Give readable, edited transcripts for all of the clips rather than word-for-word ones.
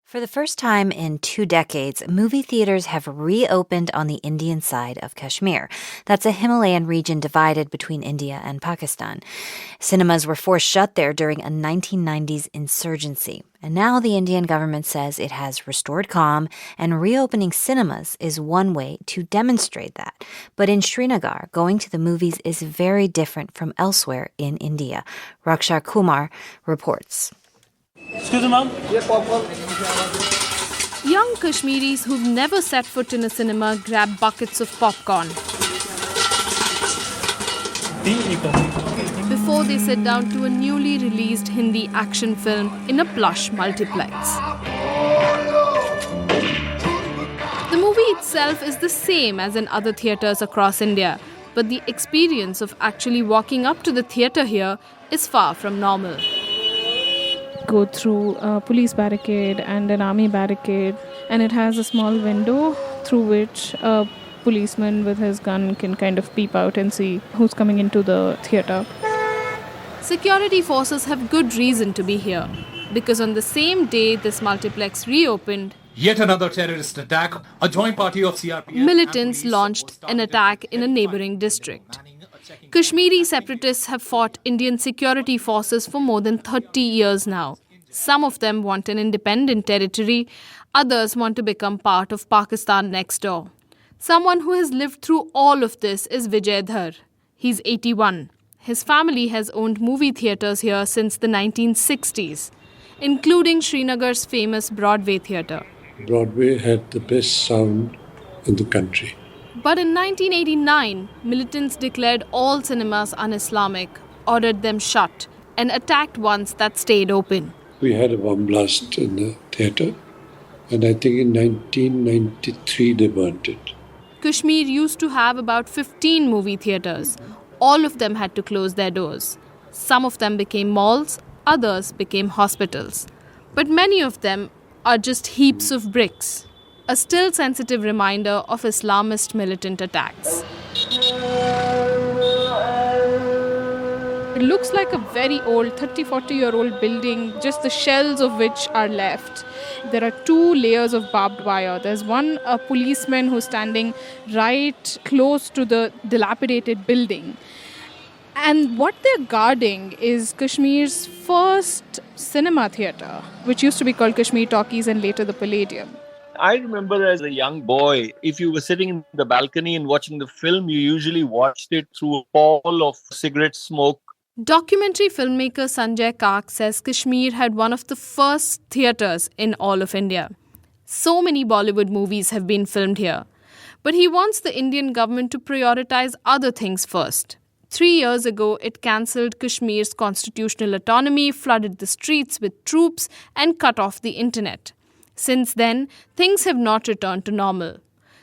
For the first time in 2 decades, movie theaters have reopened on the Indian side of Kashmir. That's a Himalayan region divided between India and Pakistan. Cinemas were forced shut there during a 1990s insurgency. And now the Indian government says it has restored calm, and reopening cinemas is one way to demonstrate that. But in Srinagar, going to the movies is very different from elsewhere in India. Raksha Kumar reports. Excuse me, ma'am. Young Kashmiris who've never set foot in a cinema grab buckets of popcorn before they sit down to a newly released Hindi action film in a plush multiplex. The movie itself is the same as in other theatres across India, but the experience of actually walking up to the theatre here is far from normal. Go through a police barricade and an army barricade, and it has a small window through which a policeman with his gun can kind of peep out and see who's coming into the theatre. Security forces have good reason to be here, because on the same day this multiplex reopened, Yet another terrorist attack. A joint party of CRPF militants launched an attack in a neighbouring district. Kashmiri separatists have fought Indian security forces for more than 30 years now. Some of them want an independent territory, others want to become part of Pakistan next door. Someone who has lived through all of this is Vijay Dhar. He's 81. His family has owned movie theatres here since the 1960s, including Srinagar's famous Broadway theatre. Broadway had the best sound in the country. But in 1989, militants declared all cinemas un-Islamic, ordered them shut, and attacked ones that stayed open. We had a bomb blast in the theatre, and I think in 1993 they burnt it. Kashmir used to have about 15 movie theatres. All of them had to close their doors. Some of them became malls, others became hospitals. But many of them are just heaps of bricks. A still sensitive reminder of Islamist militant attacks. It looks like a very old 30-40-year-old building, just the shells of which are left. There are 2 layers of barbed wire. There's a policeman who's standing right close to the dilapidated building. And what they're guarding is Kashmir's first cinema theatre, which used to be called Kashmir Talkies and later the Palladium. I remember as a young boy, if you were sitting in the balcony and watching the film, you usually watched it through a pall of cigarette smoke. Documentary filmmaker Sanjay Kak says Kashmir had one of the first theatres in all of India. So many Bollywood movies have been filmed here. But he wants the Indian government to prioritize other things first. 3 years ago, it cancelled Kashmir's constitutional autonomy, flooded the streets with troops, and cut off the internet. Since then, things have not returned to normal.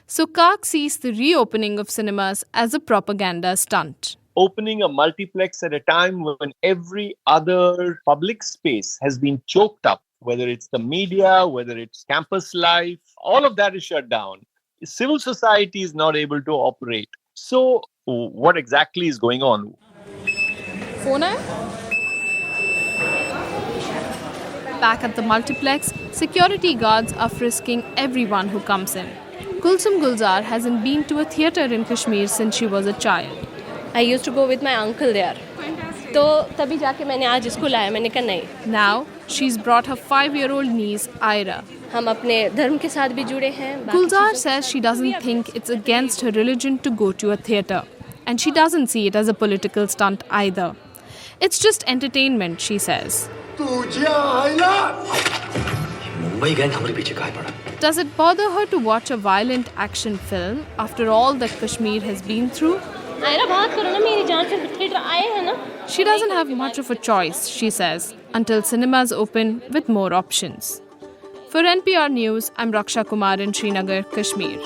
So Kak sees the reopening of cinemas as a propaganda stunt. Opening a multiplex at a time when every other public space has been choked up, whether it's the media, whether it's campus life, all of that is shut down. Civil society is not able to operate. So what exactly is going on? Phone hai? Back at the multiplex, security guards are frisking everyone who comes in. Kulsum Gulzar hasn't been to a theatre in Kashmir since she was a child. I used to go with my uncle there. तो तभी जाके मैंने आज इसको लाया मैंने कहा नहीं. Now, she's brought her 5-year-old niece, Ira. हम अपने धर्म के साथ भी जुड़े हैं. Gulzar says she doesn't think it's against her religion to go to a theatre. And she doesn't see it as a political stunt either. It's just entertainment, she says. Does it bother her to watch a violent action film after all that Kashmir has been through? She doesn't have much of a choice, she says, until cinemas open with more options. For NPR News, I'm Raksha Kumar in Srinagar, Kashmir.